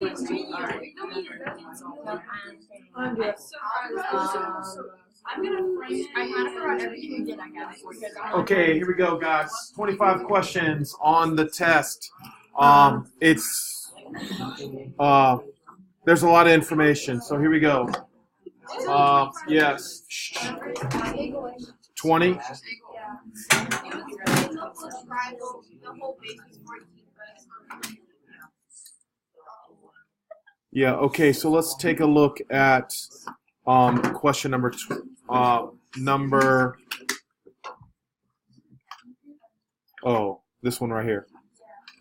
Okay, here we go, guys. 25 questions on the test. It's there's a lot of information, so here we go. Yes. 20. Yeah, okay, so let's take a look at question this one right here.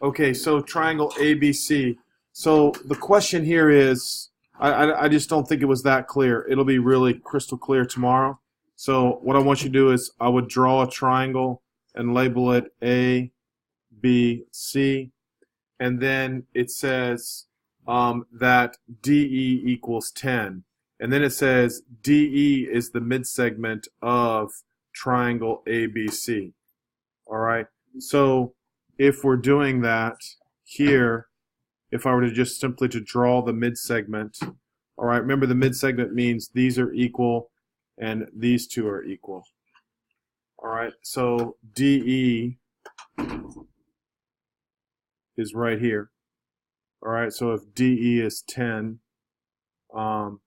Okay, so triangle ABC. So the question here is, I just don't think it was that clear. It'll be really crystal clear tomorrow. So what I want you to do is I would draw a triangle and label it A, B, C. And then it says that DE equals 10. And then it says DE is the midsegment of triangle ABC. All right. So if we're doing that here, if I were to just simply to draw the midsegment, all right, remember the midsegment means these are equal and these two are equal. All right, so DE is right here. All right, so if DE is 10 and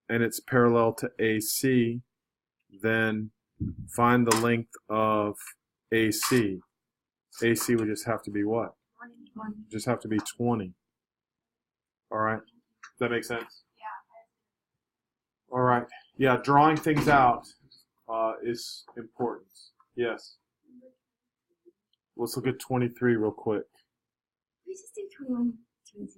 it's parallel to AC, then find the length of AC. AC would just have to be what? Just have to be 20. All right, does that make sense? Yeah. All right, yeah, drawing things out is important. Yes. Let's look at 23 real quick. We just do 21.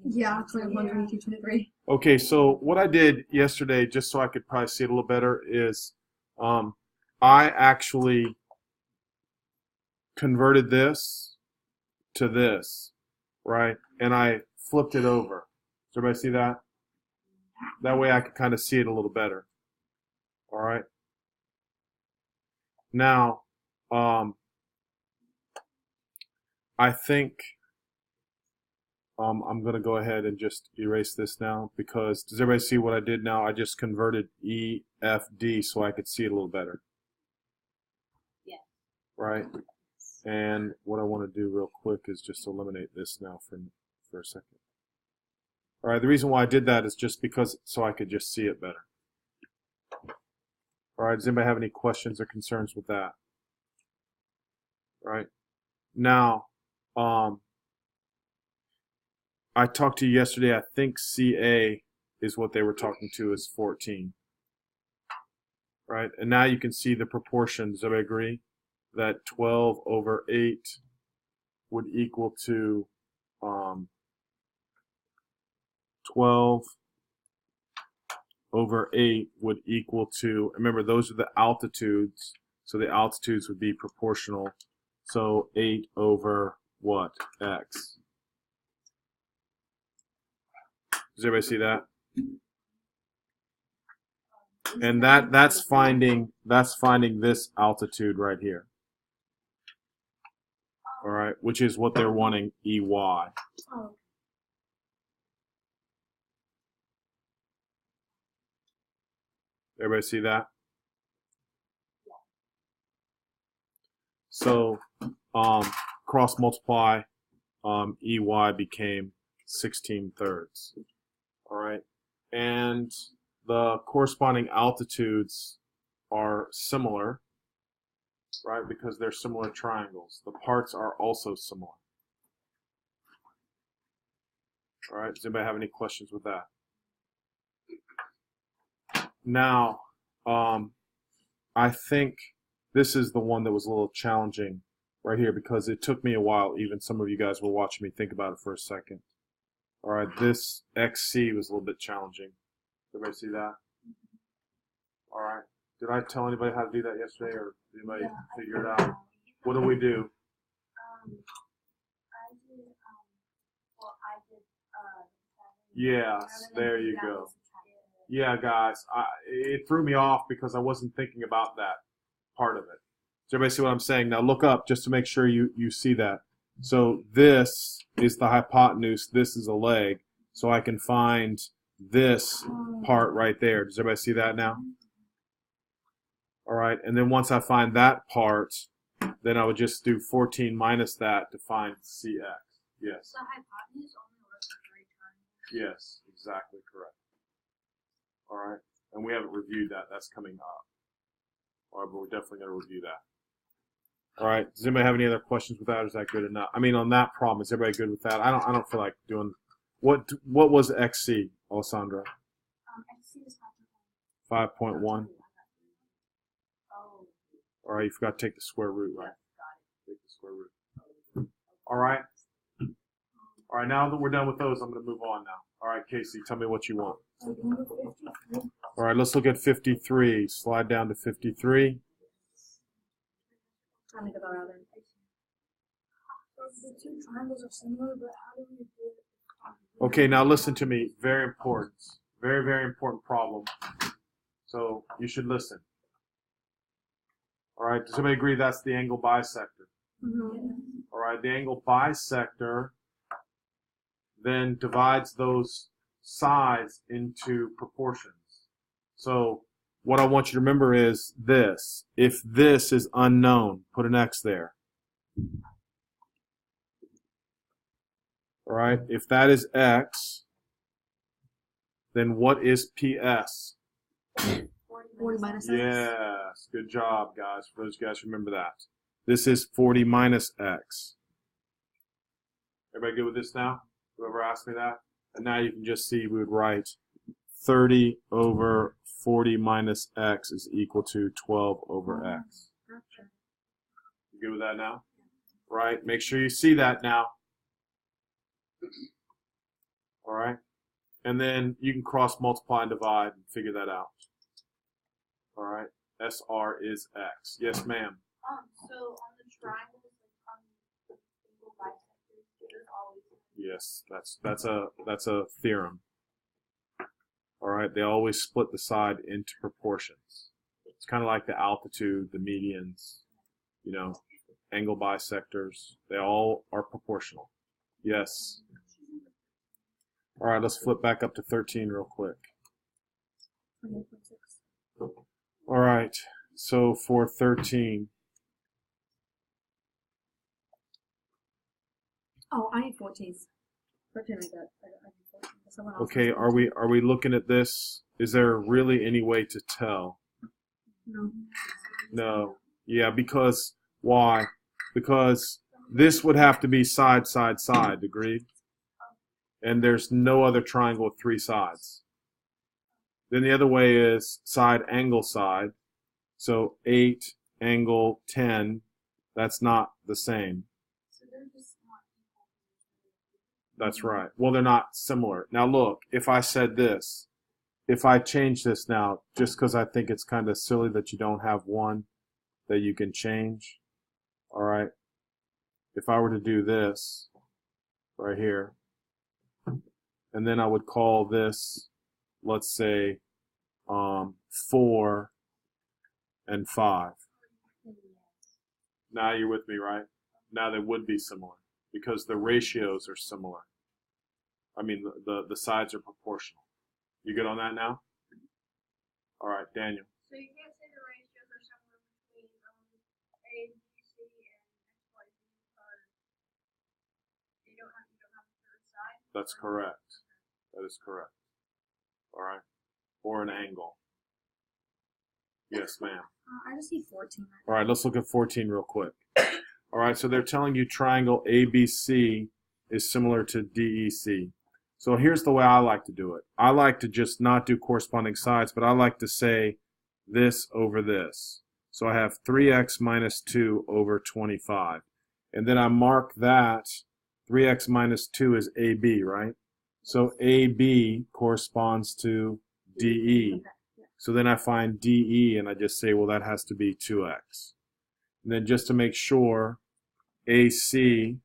Yeah, 21, 22, 23. Okay, so what I did yesterday, just so I could probably see it a little better, is I actually converted this to this, right? And I flipped it over. Does everybody see that? That way I could kind of see it a little better. All right. Now, I think I'm going to go ahead and just erase this now because does everybody see what I did now? I just converted E, F, D so I could see it a little better. Yeah. Right? And what I want to do real quick is just eliminate this now for a second. All right, the reason why I did that is just because so I could just see it better. All right, does anybody have any questions or concerns with that? All right. Now, I talked to you yesterday. I think CA is what they were talking to is 14. Right? And now you can see the proportions. Does everybody agree that 12 over 8 would equal to 12 over 8 would equal to, remember those are the altitudes, so the altitudes would be proportional. So 8 over what? X. Does everybody see that? And that's finding this altitude right here. All right, which is what they're wanting, EY. Everybody see that? So cross multiply, EY became 16/3. All right, and the corresponding altitudes are similar, right? Because they're similar triangles. The parts are also similar. All right, does anybody have any questions with that? Now, I think this is the one that was a little challenging right here because it took me a while. Even some of you guys were watching me think about it for a second. All right, this XC was a little bit challenging. Everybody see that? All right. Did I tell anybody how to do that yesterday, or did anybody figure it out? What do we do? Yes, there you go. Yeah, guys, it threw me off because I wasn't thinking about that part of it. Does everybody see what I'm saying? Now look up just to make sure you see that. So this is the hypotenuse, this is a leg, so I can find this part right there. Does everybody see that now? All right, and then once I find that part, then I would just do 14 minus that to find CX. Yes. So hypotenuse only works for 3 triangles. Yes, exactly correct. All right, and we haven't reviewed that. That's coming up. All right, but we're definitely going to review that. All right. Does anybody have any other questions with that? Or is that good enough? I mean, on that problem, is everybody good with that? I don't feel like doing. What was XC, Alessandra? XC is 5.1. Oh. All right, you forgot to take the square root, right? Take the square root. All right. All right. Now that we're done with those, I'm going to move on now. All right, Casey, tell me what you want. All right, let's look at 53. Slide down to 53. Trying to get that out there. The 2 triangles are similar, but how do we do it? Okay, now listen to me. Very important. Very, very important problem. So you should listen. All right, does everybody agree that's the angle bisector? Mm-hmm. All right, the angle bisector then divides those sides into proportions. So what I want you to remember is this. If this is unknown, put an X there. All right, if that is X, then what is PS? 40 minus X. Yes, good job, guys. For those guys, remember that. This is 40 minus X. Everybody good with this now? Whoever asked me that? And now you can just see we would write 30 over 40 minus X is equal to 12 over X. You good with that now? Right? Make sure you see that now. All right? And then you can cross multiply and divide and figure that out. All right? SR is X. Yes, ma'am. So on the triangles, on the single bisectors, there's always. Yes, that's a theorem. All right, they always split the side into proportions. It's kind of like the altitude, the medians, you know, angle bisectors. They all are proportional. Yes. All right, let's flip back up to 13 real quick. All right, so for 13. Oh, I need 14s. 13 I got. I need 14. Someone else Okay, has are we looking at this? Is there really any way to tell? No. No. Yeah, because why? Because this would have to be side, side, side, agreed? And there's no other triangle with 3 sides. Then the other way is side, angle, side. So 8, angle, 10, that's not the same. So they're just not equal. That's right. Well, they're not similar. Now look, if I said this, if I change this now, just because I think it's kind of silly that you don't have one that you can change, all right? If I were to do this right here, and then I would call this, let's say, 4 and 5. Now you're with me, right? Now they would be similar because the ratios are similar. I mean, the sides are proportional. You good on that now? All right, Daniel. So you can't say the ratios are similar between A, B, C, and X, Y, Z because you don't have the third side? That's correct. That is correct. All right. Or an angle. Yes, ma'am. I just need 14. All right, let's look at 14 real quick. All right, so they're telling you triangle ABC is similar to DEC. So here's the way I like to do it. I like to just not do corresponding sides, but I like to say this over this. So I have 3x minus 2 over 25. And then I mark that 3x minus 2 is AB, right? So AB corresponds to DE. So then I find DE and I just say, well, that has to be 2x. And then just to make sure, AC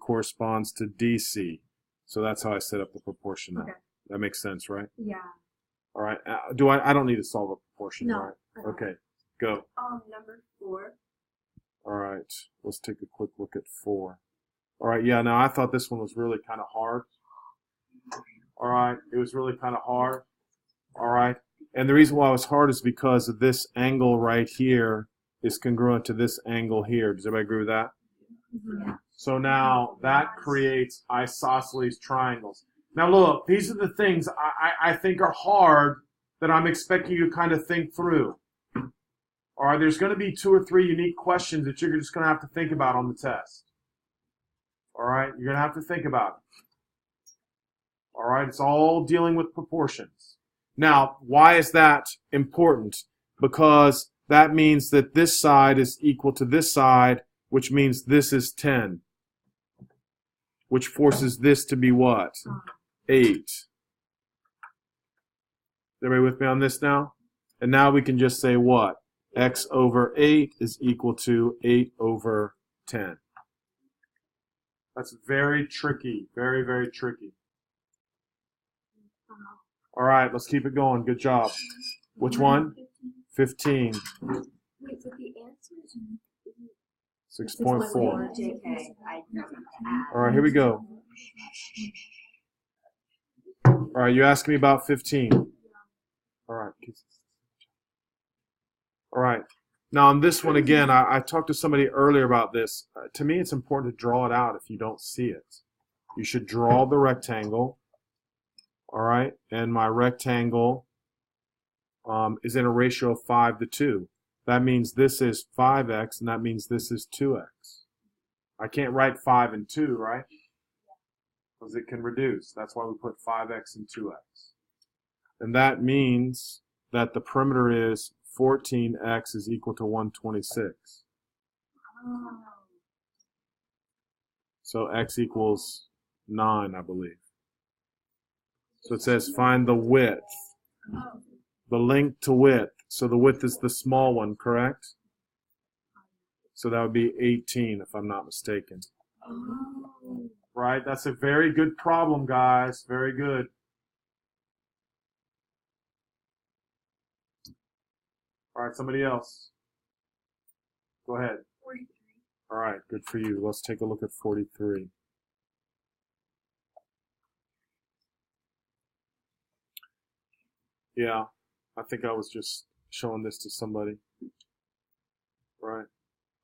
corresponds to DC. So that's how I set up the proportion now. Okay. That makes sense, right? Yeah. All right. I don't need to solve a proportion, No. right? Okay. Go. Number 4. All right, let's take a quick look at 4. All right, yeah, now I thought this one was really kind of hard. All right, it was really kind of hard. All right, and the reason why it was hard is because of this angle right here is congruent to this angle here. Does everybody agree with that? So now that creates isosceles triangles. Now look, these are the things I think are hard that I'm expecting you to kind of think through. All right, there's going to be 2 or 3 unique questions that you're just going to have to think about on the test. All right, you're going to have to think about it. All right, it's all dealing with proportions. Now, why is that important? Because that means that this side is equal to this side, which means this is 10, which forces this to be what? 8. Everybody with me on this now? And now we can just say what? X over 8 is equal to 8 over 10. That's very tricky, very, very tricky. All right, let's keep it going. Good job. Which one? 15. Wait, so the answer is 6.4. All right, here we go. All right, you asked me about 15. All right. All right. Now on this one again, I talked to somebody earlier about this. To me, it's important to draw it out if you don't see it. You should draw the rectangle. All right, and my rectangle is in a ratio of 5 to 2. That means this is 5x, and that means this is 2x. I can't write 5 and 2, right? Because it can reduce. That's why we put 5x and 2x. And that means that the perimeter is 14x is equal to 126. So x equals 9, I believe. So it says find the width, the length to width. So the width is the small one, correct? So that would be 18 if I'm not mistaken. Right? That's a very good problem, guys. Very good. All right, somebody else. Go ahead. 43. All right, good for you. Let's take a look at 43. Yeah, I think I was just showing this to somebody. Right.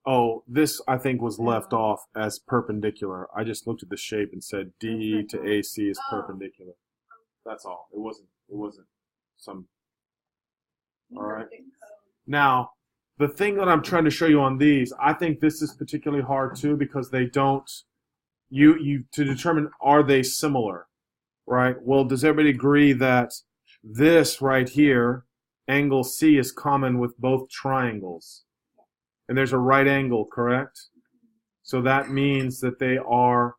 Oh, this I think was left off as perpendicular. I just looked at the shape and said DE to AC is perpendicular. That's all. It wasn't some. All right. Now, the thing that I'm trying to show you on these, I think this is particularly hard too because they don't you to determine are they similar, right? Well, does everybody agree that this right here, angle C, is common with both triangles? And there's a right angle, correct? So that means that they are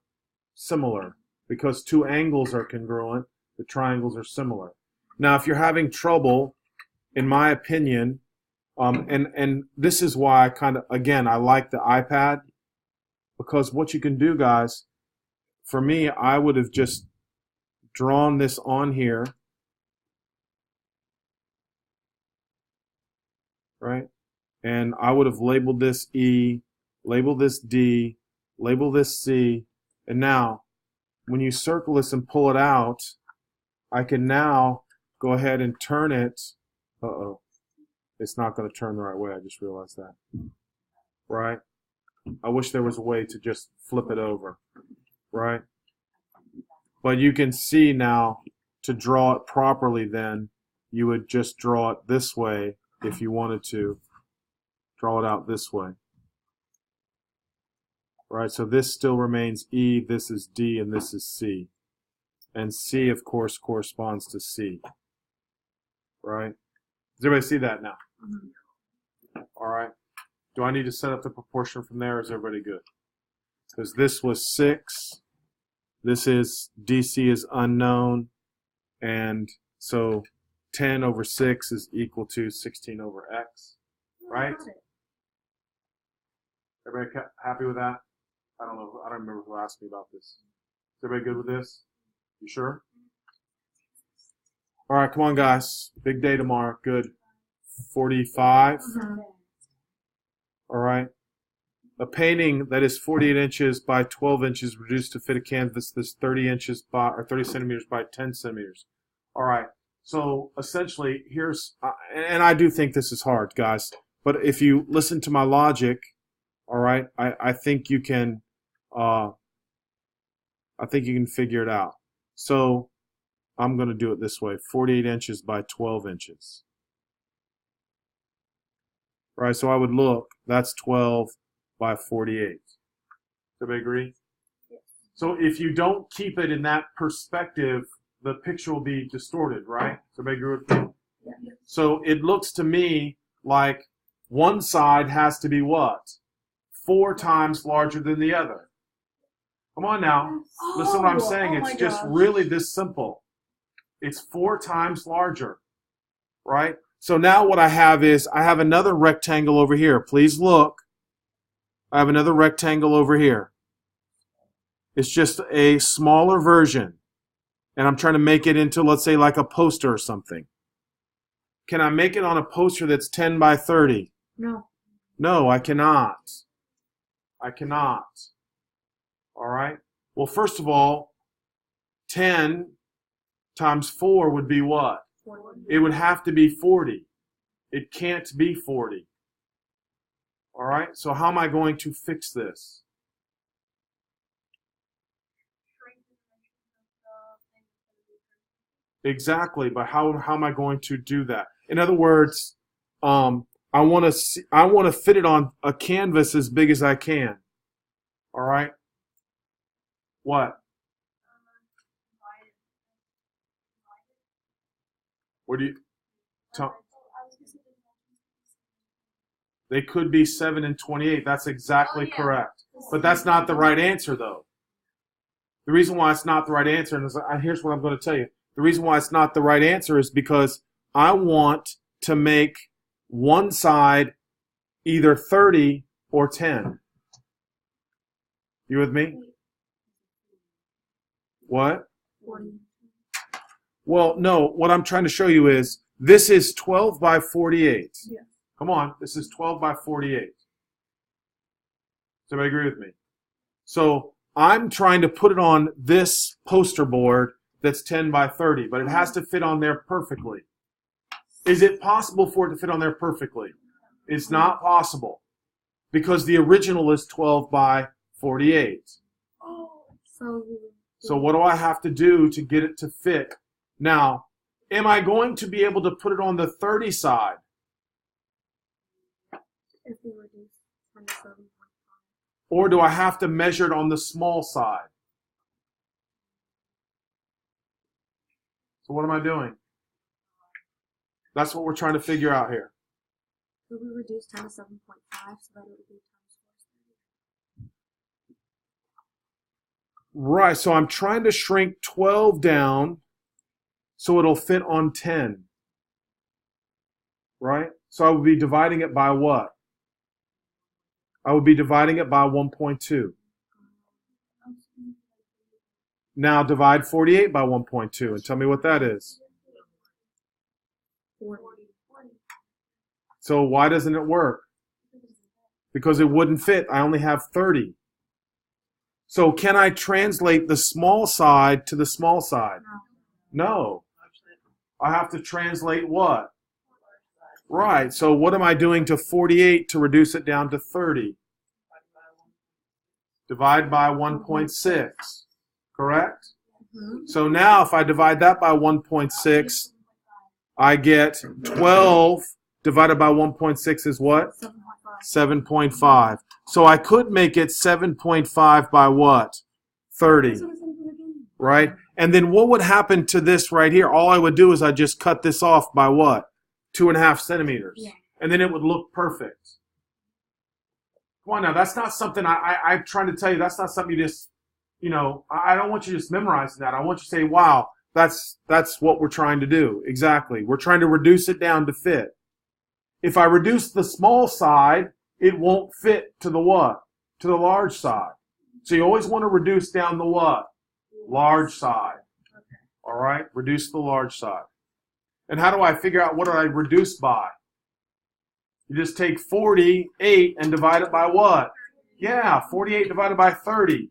similar. Because 2 angles are congruent, the triangles are similar. Now, if you're having trouble, in my opinion, and this is why I kind of, again, I like the iPad, because what you can do, guys, for me, I would have just drawn this on here, right? And I would have labeled this E, labeled this D, labeled this C, and now, when you circle this and pull it out, I can now go ahead and turn it. Uh-oh. It's not going to turn the right way. I just realized that. Right? I wish there was a way to just flip it over. Right? But you can see now, to draw it properly then, you would just draw it this way if you wanted to. Draw it out this way. Right? So this still remains E, this is D, and this is C. And C, of course, corresponds to C. Right? Does everybody see that now? All right. Do I need to set up the proportion from there, or is everybody good? Because this was 6. This is, DC is unknown. And so 10 over 6 is equal to 16 over X. Right? Everybody happy with that? I don't know. I don't remember who asked me about this. Is everybody good with this? You sure? All right, come on, guys. Big day tomorrow. Good. 45. All right. A painting that is 48 inches by 12 inches reduced to fit a canvas that's 30 inches by, or 30 centimeters by 10 centimeters. All right. So essentially, here's, and I do think this is hard, guys. But if you listen to my logic, all right, I think you can, figure it out. So I'm going to do it this way: 48 inches by 12 inches. Right. So I would look. That's 12 by 48. Does everybody agree? Yes. So if you don't keep it in that perspective, the picture will be distorted, right? Does everybody agree with me? Yeah. So it looks to me like one side has to be what? 4 times larger than the other. Come on now. Listen to what I'm saying. It's just really this simple. It's 4 times larger, right? So now what I have is I have another rectangle over here. Please look. I have another rectangle over here. It's just a smaller version. And I'm trying to make it into, let's say, like a poster or something. Can I make it on a poster that's 10 by 30? No. No, I cannot. I cannot. All right? Well, first of all, 10 times 4 would be what? 40. It would have to be 40. It can't be 40. All right? So how am I going to fix this? Exactly, but how am I going to do that? In other words, I want to fit it on a canvas as big as I can. All right? What? What do you tell? They could be 7 and 28. That's exactly correct. But that's not the right answer, though. The reason why it's not the right answer, and here's what I'm going to tell you. The reason why it's not the right answer is because I want to make one side either 30 or 10. You with me? What? 40. Well, no, what I'm trying to show you is this is 12 by 48. Yeah. Come on, this is 12 by 48. Does everybody agree with me? So I'm trying to put it on this poster board that's 10 by 30, but it has to fit on there perfectly. Is it possible for it to fit on there perfectly? It's not possible because the original is 12 by 48. So what do I have to do to get it to fit? Now, am I going to be able to put it on the 30 side? If we reduce 27.5. Or do I have to measure it on the small side? So what am I doing? That's what we're trying to figure out here. Could we reduce 10 to 7.5 so that it would be times 4? Right, so I'm trying to shrink 12 down so it'll fit on 10. Right? So I would be dividing it by what? I would be dividing it by 1.2. Now divide 48 by 1.2 and tell me what that is. 40. So why doesn't it work? Because it wouldn't fit. I only have 30. So can I translate the small side to the small side? No. I have to translate what? Right. So what am I doing to 48 to reduce it down to 30? Divide by 1.6. Correct? Mm-hmm. So now if I divide that by 1.6, I get 12 divided by 1.6 is what? 7.5. So I could make it 7.5 by what? 30. Right? And then what would happen to this right here? All I would do is I just cut this off by what? 2.5 centimeters. Yeah. And then it would look perfect. Come on now, that's not something I'm trying to tell you. That's not something you just, I don't want you just memorizing that. I want you to say, wow, that's what we're trying to do. Exactly. We're trying to reduce it down to fit. If I reduce the small side, it won't fit to the what? To the large side. So you always want to reduce down the what? Large side. All right? Reduce the large side. And how do I figure out what do I reduce by? You just take 48 and divide it by what? Yeah, 48 divided by 30.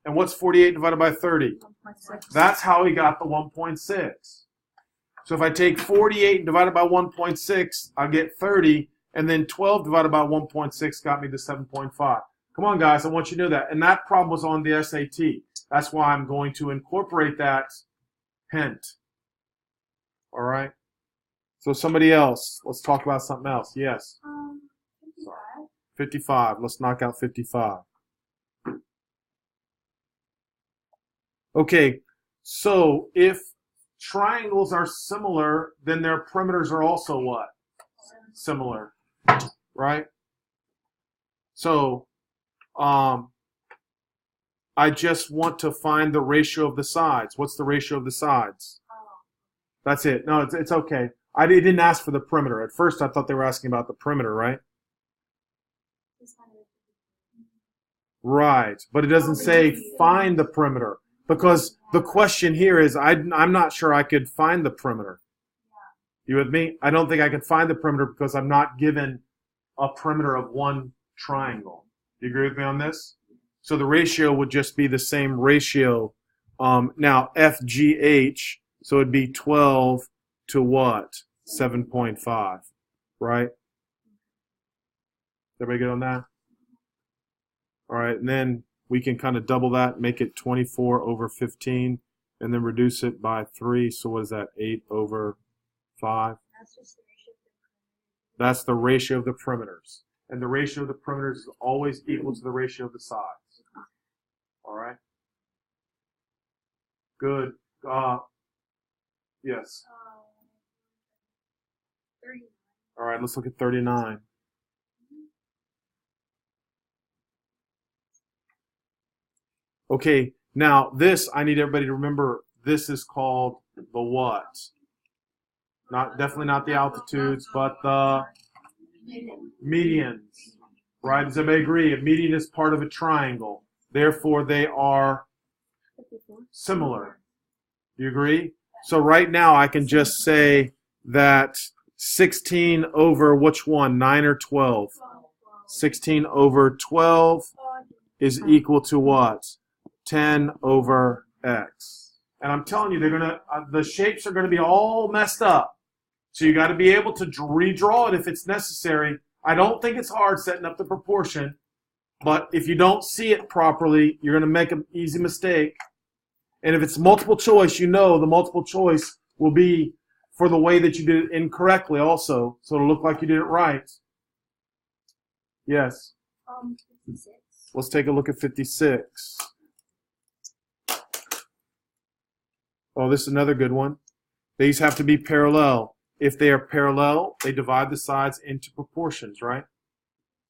And what's 48 divided by 30? 1.6. That's how he got the 1.6. So if I take 48 divided by 1.6, I get 30, and then 12 divided by 1.6 got me to 7.5. Come on, guys, I want you to know that. And that problem was on the SAT. That's why I'm going to incorporate that hint. All right? So somebody else, let's talk about something else. Yes? 55. 55. Let's knock out 55. Okay, so if triangles are similar, then their perimeters are also what? Similar, right? So, I just want to find the ratio of the sides. What's the ratio of the sides? That's it. No, it's okay. I didn't ask for the perimeter. At first, I thought they were asking about the perimeter, right? Right, but it doesn't say find the perimeter. Because the question here is, I'm not sure I could find the perimeter. You with me? I don't think I could find the perimeter because I'm not given a perimeter of one triangle. Do you agree with me on this? So the ratio would just be the same ratio. Now, FGH, so it'd be 12 to what? 7.5, right? Everybody good on that? All right, and then we can kind of double that, make it 24 over 15, and then reduce it by 3. So what is that, 8 over 5? That's the ratio of the perimeters. And the ratio of the perimeters is always equal to the ratio of the sides. All right? Good. Yes. 39. All right, let's look at 39. Okay, now this, I need everybody to remember, this is called the what? Definitely not the altitudes, but the medians. Right? Does everybody agree? A median is part of a triangle. Therefore, they are similar. Do you agree? So right now, I can just say that 16 over which one? 9 or 12? 16 over 12 is equal to what? 10 over x. And I'm telling you, they're gonna the shapes are gonna be all messed up. So you got to be able to redraw it if it's necessary. I don't think it's hard setting up the proportion, but if you don't see it properly, you're gonna make an easy mistake. And if it's multiple choice, you know the multiple choice will be for the way that you did it incorrectly also, so it'll look like you did it right. Yes. 56. Let's take a look at 56. Oh, this is another good one. These have to be parallel. If they are parallel, they divide the sides into proportions, right?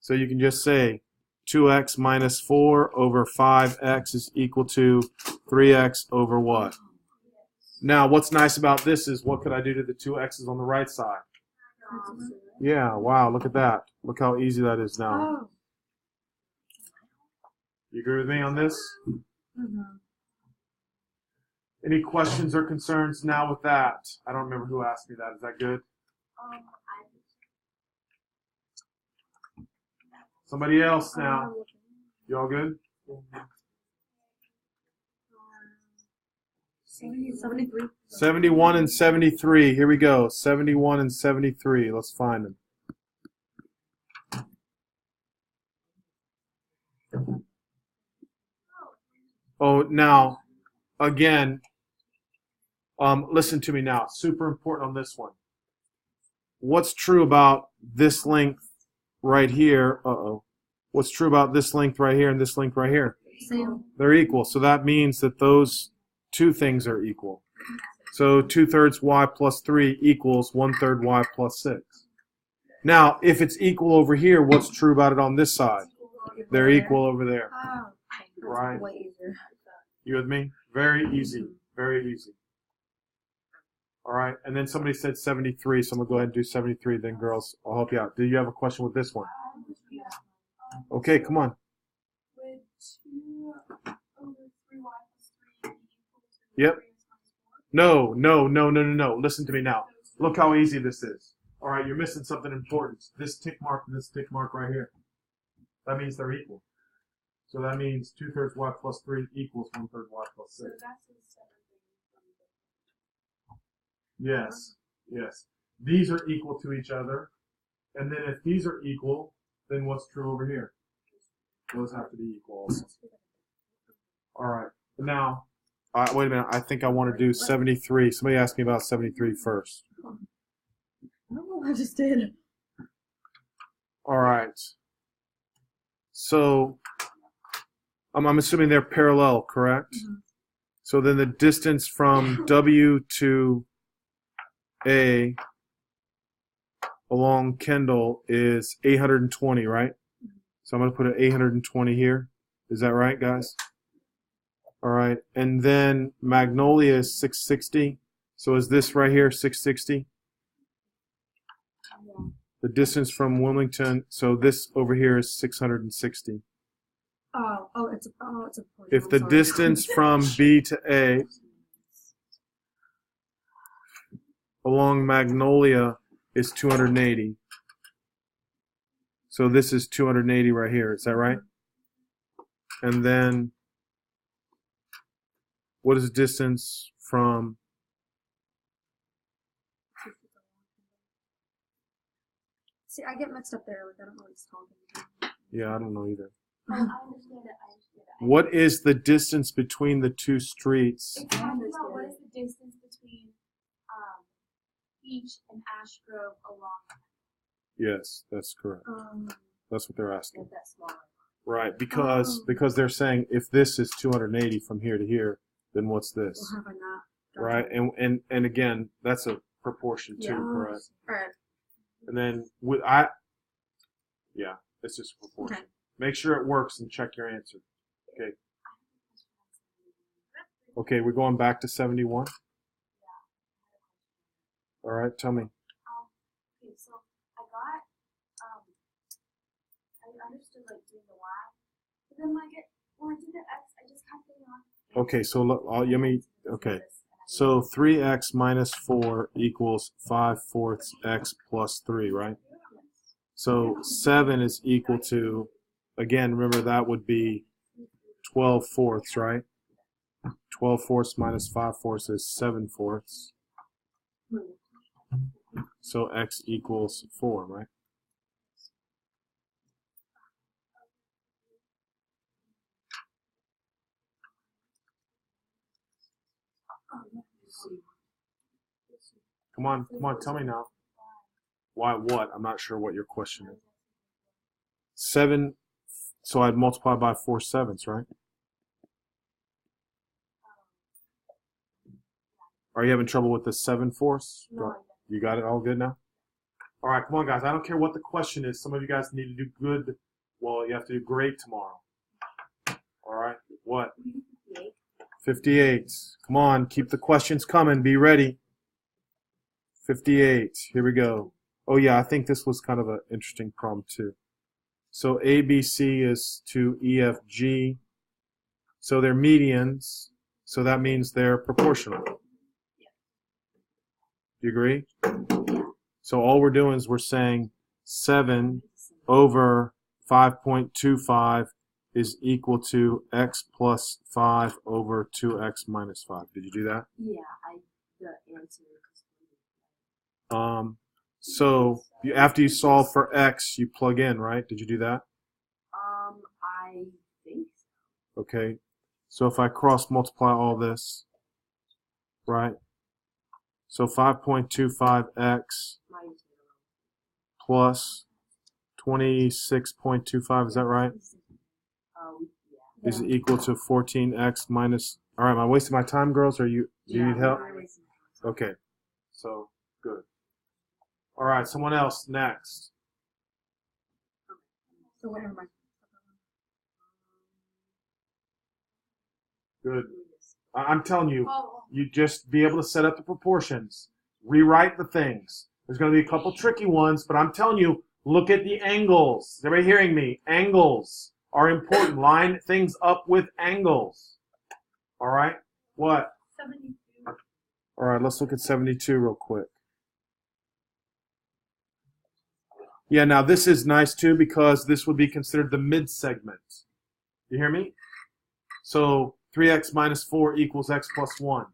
So you can just say 2x minus 4 over 5x is equal to 3x over what? Now, what's nice about this is what could I do to the 2x's on the right side? Yeah, wow, look at that. Look how easy that is now. You agree with me on this? Any questions or concerns now with that? I don't remember who asked me that. Is that good? Somebody else now. You all good? 73. 71 and 73. Here we go. 71 and 73. Let's find them. Oh, now, again, listen to me now. Super important on this one. What's true about this length right here? What's true about this length right here and this length right here? Same. They're equal. So that means that those two things are equal. So 2/3 y plus 3 equals 1/3 y plus 6. Now, if it's equal over here, what's true about it on this side? They're equal over there. Right? Way easier. You with me? Very easy. Very easy. All right. And then somebody said 73, so I'm going to go ahead and do 73. Then, girls, I'll help you out. Do you have a question with this one? Okay, come on. Would 2 over 3y plus 3 be equal to Yep. 3x minus 4? No. Listen to me now. Look how easy this is. All right, you're missing something important. This tick mark and this tick mark right here. That means they're equal. So that means 2/3 y plus 3 equals 1/3 y plus So 6. that's the 7 thing from Yes, yes. These are equal to each other. And then if these are equal, then what's true over here? Those have to be equal also. All right. Now, wait a minute. I think I want to do 73. Somebody asked me about 73 first. I don't know what I just did. All right. So I'm assuming they're parallel, correct? Mm-hmm. So then the distance from W to A along Kendall is 820, right? So I'm going to put an 820 here. Is that right, guys? All right. And then Magnolia is 660. So is this right here 660? Yeah. The distance from Wilmington, so this over here is 660. It's a point. If I'm the sorry. distance from B to A along Magnolia is 280. So this is 280 right here. Is that right? And then what is the distance from See, I get mixed up there. Like I don't know what he's talking about. Yeah, I don't know either. I understand it. What is the distance between the two streets? It's talking about what is the distance between Beach and Ash Grove along. Yes, that's correct. That's what they're asking. That smaller. Right, because they're saying if this is 280 from here to here, then what's this? Well, have I not? Right, and again, that's a proportion too, correct? All right. And then it's just a proportion. Okay. Make sure it works and check your answer. Okay. Okay, we're going back to 71. All right, tell me. Okay, so I got I understood like doing the Y, but then when I did the X, I just kept getting on. Okay, so look, okay. So 3x minus 4 equals 5/4 x plus 3, right? So 7 is equal to, again, remember that would be 12/4, right? 12/4 minus 5/4 is 7/4. So x equals 4, right? Come on, tell me now. Why what? I'm not sure what your question is. 7, so I'd multiply by 4 sevenths, right? Are you having trouble with the 7/4? No. You got it all good now? All right, come on, guys. I don't care what the question is. Some of you guys need to do good. Well, you have to do great tomorrow. All right, what? 58. Come on, keep the questions coming. Be ready. 58. Here we go. Oh, yeah, I think this was kind of an interesting problem, too. So ABC is to EFG. So they're medians. So that means they're proportional. Do you agree? So all we're doing is we're saying 7 over 5.25 is equal to x plus 5 over 2x minus 5. Did you do that? Yeah, the answer. So after you solve for x, you plug in, right? Did you do that? I think so. Okay. So if I cross multiply all this, right? So 5.25x plus 26.25, is that right? Yeah. Is equal to 14x minus. All right, am I wasting my time, girls? Or do you need help? Okay. So good. All right, someone else next. So what am I? Good. I'm telling you, you just be able to set up the proportions, rewrite the things. There's going to be a couple tricky ones, but I'm telling you, look at the angles. Is everybody hearing me? Angles are important. Line things up with angles. All right? What? 72. All right, let's look at 72 real quick. Yeah, now this is nice too because this would be considered the mid-segment. You hear me? So 3x minus 4 equals x plus 1.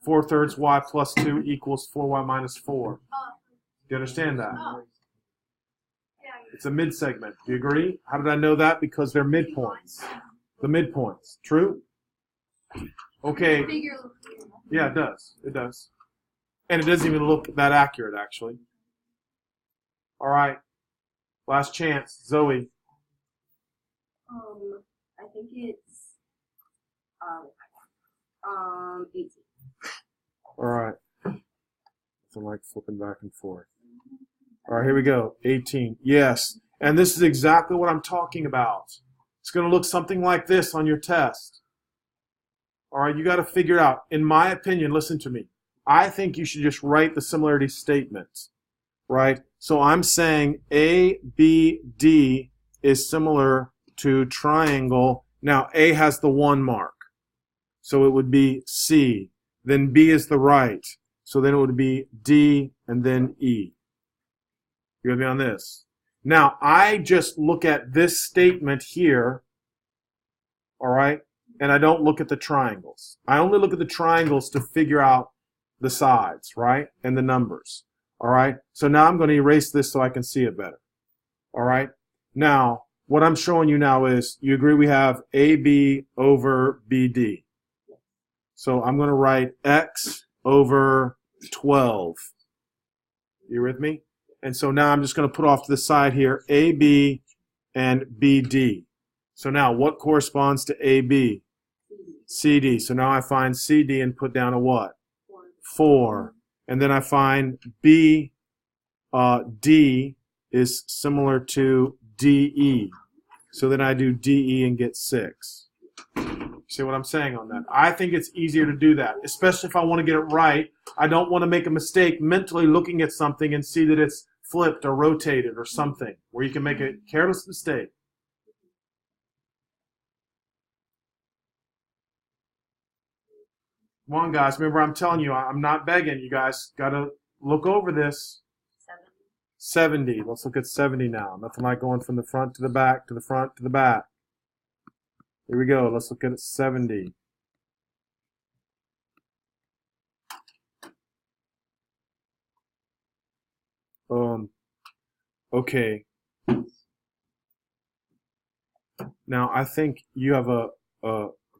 4/3 y plus 2 equals 4y minus 4. Do you understand that? Yeah. It's a mid-segment. Do you agree? How did I know that? Because they're midpoints. The midpoints. True? Okay. Figure. Yeah, it does. It does. And it doesn't even look that accurate, actually. All right. Last chance. Zoe. I think it's 18. All right. So I'm like flipping back and forth. All right, here we go. 18. Yes. And this is exactly what I'm talking about. It's going to look something like this on your test. All right, you got to figure it out. In my opinion, listen to me. I think you should just write the similarity statement, right? So I'm saying ABD is similar to triangle. Now, A has the 1 mark. So it would be C. Then B is the right. So then it would be D and then E. You with me on this? Now, I just look at this statement here, all right, and I don't look at the triangles. I only look at the triangles to figure out the sides, right, and the numbers, all right? So now I'm going to erase this so I can see it better, all right? Now, what I'm showing you now is, you agree we have AB over BD. So I'm going to write X over 12. You with me? And so now I'm just going to put off to the side here AB and BD. So now what corresponds to AB? CD. So now I find CD and put down a what? 4. And then I find B, D is similar to DE. So then I do DE and get 6. See what I'm saying on that? I think it's easier to do that, especially if I want to get it right. I don't want to make a mistake mentally looking at something and see that it's flipped or rotated or something, where you can make a careless mistake. Come on, guys. Remember, I'm telling you, I'm not begging. You guys got to look over this. 70. Let's look at 70 now. Nothing like going from the front to the back to the front to the back. Here we go. Let's look at 70. Okay. Now, I think you have a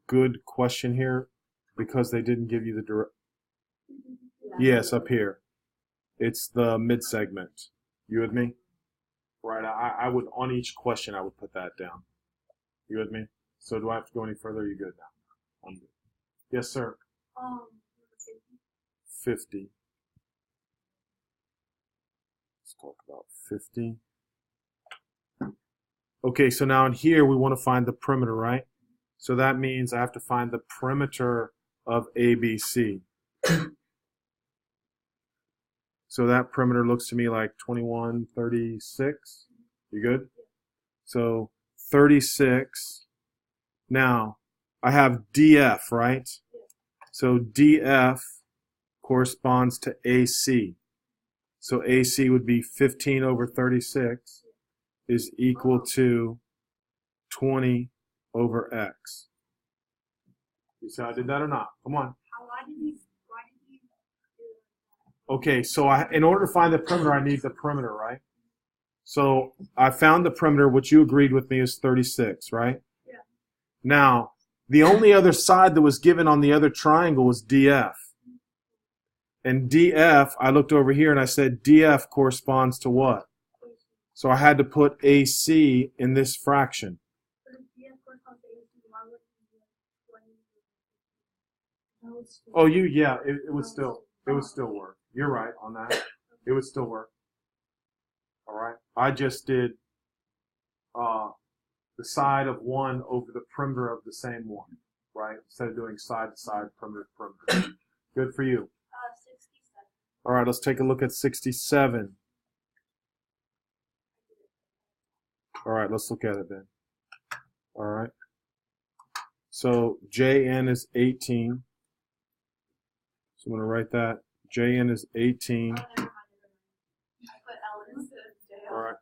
good question here because they didn't give you the direct. Yes, up here. It's the mid-segment. You with me? Right. I would, on each question, I would put that down. You with me? So do I have to go any further? Are you good now? I'm good. Yes, sir. 50. Let's talk about 50. Okay, so now in here we want to find the perimeter, right? So that means I have to find the perimeter of ABC. So that perimeter looks to me like 21, 36. You good? So 36. Now, I have DF, right? So DF corresponds to AC. So AC would be 15 over 36 is equal to 20 over X. You see how I did that or not? Come on. Why did you do that? Okay, so in order to find the perimeter, I need the perimeter, right? So I found the perimeter, which you agreed with me is 36, right? Yeah. Now, the only other side that was given on the other triangle was DF. And DF, I looked over here and I said DF corresponds to what? So I had to put AC in this fraction. Oh, yeah, it would still work. You're right on that. It would still work. All right. I just did the side of one over the perimeter of the same one, right? Instead of doing side to side, perimeter to perimeter. Good for you. 67. All right, let's take a look at 67. All right, let's look at it then. All right. So JN is 18. So I'm going to write that. JN is 18. I put L instead of J. All right.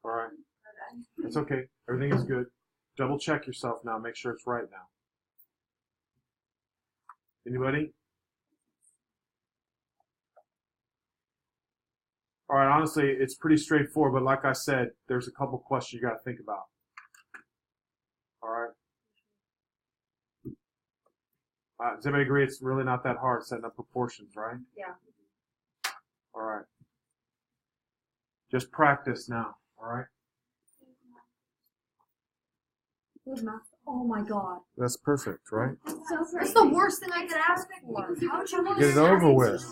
All right. It's okay. Everything is good. Double check yourself now. Make sure it's right now. Anybody? All right, honestly, it's pretty straightforward, but like I said, there's a couple questions you got to think about. All right. Does everybody agree it's really not that hard setting up proportions, right? Yeah. All right. Just practice now, all right? Good math. Oh my god. That's perfect, right? That's the worst thing I could ask for. How would you want Get it over with.